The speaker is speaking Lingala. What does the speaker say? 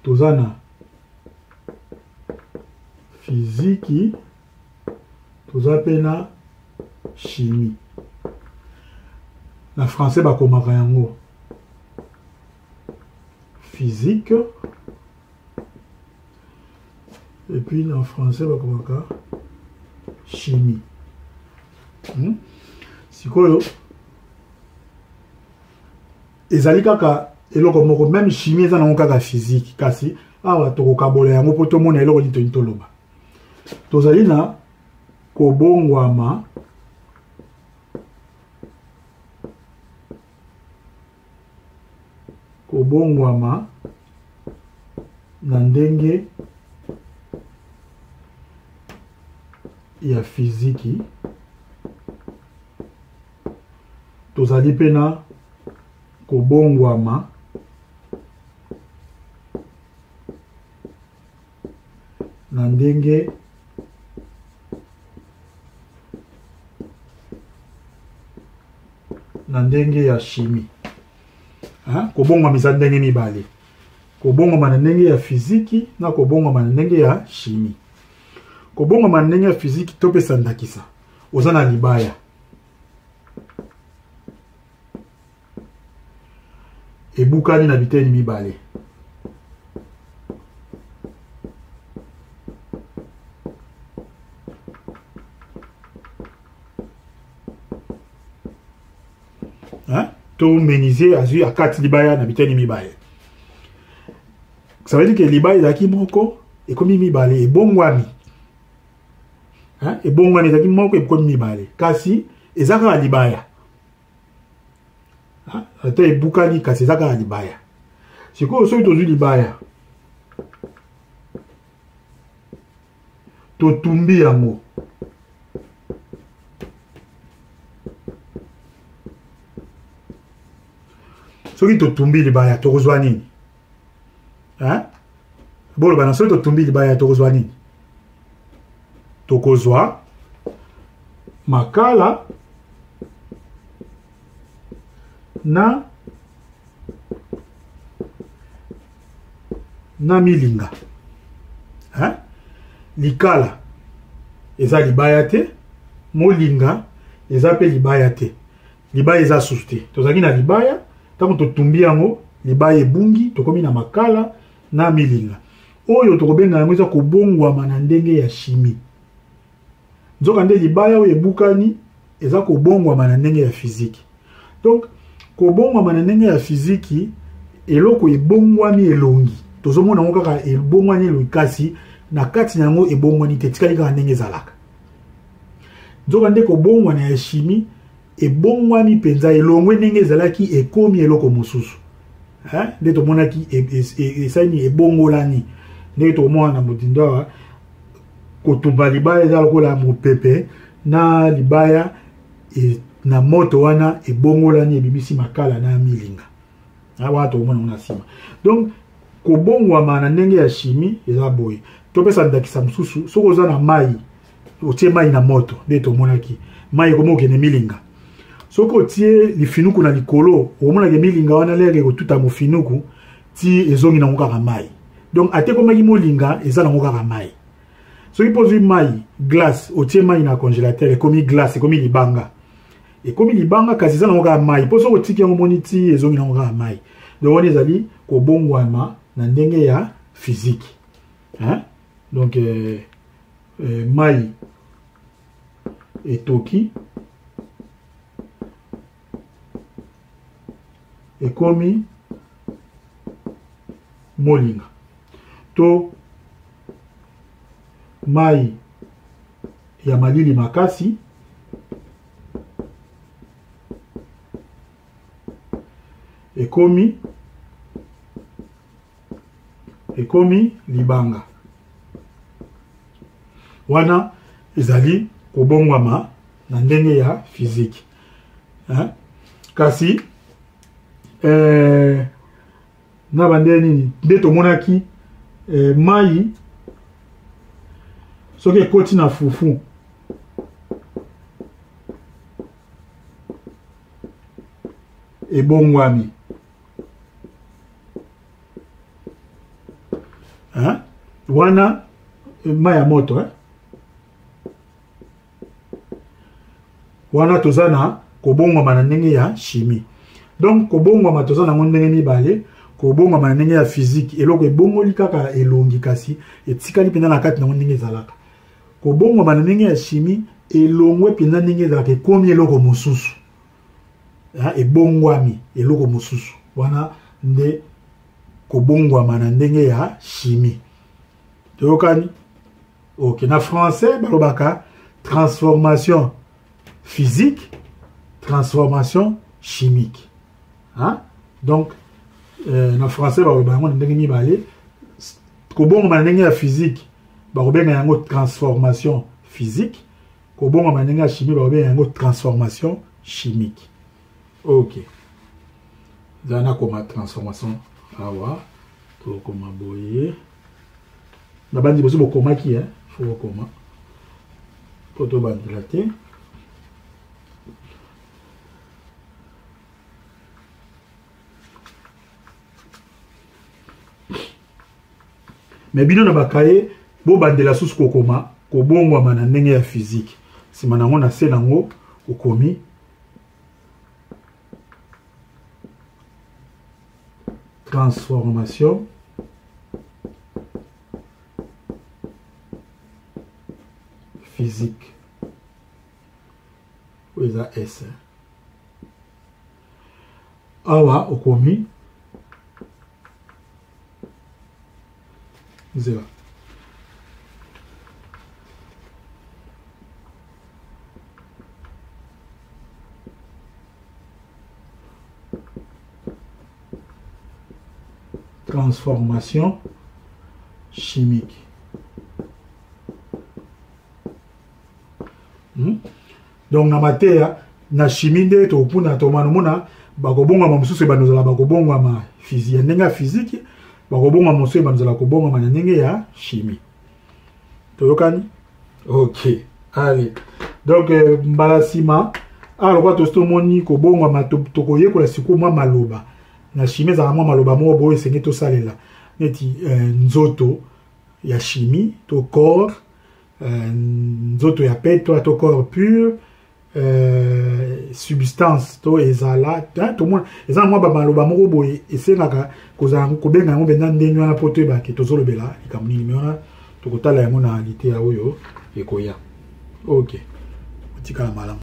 tozana physique, tozapena chimie. Na français bakomaka yango physique, et puis en français bakomaka chimie. Sikoyo ezali kaka eloko moko, même chimie eza nango kaka physique, kasi awa tokokabola yango po tomona eloko nini toni toloba. Tozali na kobongwama na ndenge ya physique, tozali pena kobongwama na ndenge ya chimie. Kobongwama eza ndenge mibale, kobongwama na ndenge ya physique na kobongwama na ndenge ya chimie. Kobongwama na ndenge ya physique topesa ndakisa, oza na libaya, ebukani na biteni mibale. To meniser azui akati libaya na biteni mibale. Ça veut dire que libaya ezaki moko ekomi mibale, ebongwami. Ebongwami ezaki moko ekomi mibale. Kasi ezaka libaya. Ata ebukani kasi ezaka libaya. Sikoyo soki tozwi libaya, totumbi yango, soki totumbi libaya tokozwa nini? Bolo bana soki totumbi libaya tokozwa nini? Tokozwa makala na milinga. Likala eza libaya te, molinga eza pe libaya te. Libaya eza susu te. Tozaki na libaya, tango totumbi yango libaya ebungi, tokomi na makala na milinga. Oyo tokobenga yango eza kobongwama na ndenge ya chimie. Nzoka nde libaya oyo ebukani eza kobongwama na ndenge ya physique. Donc kobongwama na ndenge ya physique eloko ebongwami elongi. Tozomona ngo kaka ebongwani elongi, kasi na kati nango ebongwani te, tikali kaka ndenge ezalaka. Nzoka nde kobongwana ya chimie ebongwani penza elongwe ndenge ezalaki ekomi eloko mosusu. Nde tomonaki esani ebongolani. Nde tomona na motinda kotumba libaya eza lokola mopepe na libaya na moto wana ebongolani ebimisi makala na milinga. Wana tomona na sima. Donc kobongwama na ndenge ya chimie eza boye. Topesa ndakisa mosusu, soko oza na mai, otie mai na moto, nde tomonaki mai ekomokende milinga. Soko otie lifinuku na likolo, omonaki milinga wana lere kotuta mofinuku ti ezongi na kaka mai. Donc ate komaki molinga eza na kaka mai. Soki pozwi mai glace, otie mai na congélateur ekomi glace, ekomi libanga. Ekomi libanga kasi eza na kaka mai. Po soko otiki yango moni ti ezongi na kaka mai. Donc wana ezali kobongwama na ndenge ya physique. Donc mai etoki ekomi molinga. To mai ya malili makasi ekomi libanga. Wana ezali kobongwama na ndenge ya physique. Kasi na bande nini nde tomonaki mai soki ekoti na fufu ebongwami. wana maya moto wana tozana kobongwa na ndenge ya chimie. Donc kobongwa tozana ndenge mibale, kobongwa na ndenge ya physique eloko ebongoli kaka elongi kasi etikali pena na kati na ndenge ezalaka. Kobongwa na ndenge ya chimie elongwe pena ndenge ezalaka ekomi eloko mosusu. Ebongwami eloko mosusu. Wana nde kobongwa na ndenge ya chimie. Toyokani? OK, na français balobaka transformation physique, transformation chimique. Donc na français balobaka ndenge mibale. Kobongwa na ndenge ya physique bakobenga yango transformation physique. Kobongwa na ndenge ya chimie bakobenga yango transformation chimique. OK. Zana koma transformation awa to koma boye. Na bandi bosi bokoma ki faut koma. Poto bandela te. Mais bino na bakaye bo bandela susu kokoma kobongwa na ndenge ya physique. Sima nango na se nango okomi transformation physique. Où est la S? Awa okomi zéro. Transformation chimique. Donc na matière na chimie nde to puna to manumuna bakobonga mosusu banozala bakobonga ma physique ndenge physique bakobonga mosusu banozala kobonga ma ndenge ya chimie. Toyokani? OK. Allez. Donc mbalasima alors quoi to stomoni kobonga ma tokoye ko la sikuma maloba. Na chimie za mwa maloba mo boye senge to salela. Neti nzoto ya chimie to corps nzoto ya peto to corps pur substance to ezala to mo ezala mwa ba maloba mo boye esengaka kozanga kobenga yango benda ndenyo na poto ba ke tozolobela likamuni meona to kotala yango na alite ya oyo ekoya. OK. Utika mala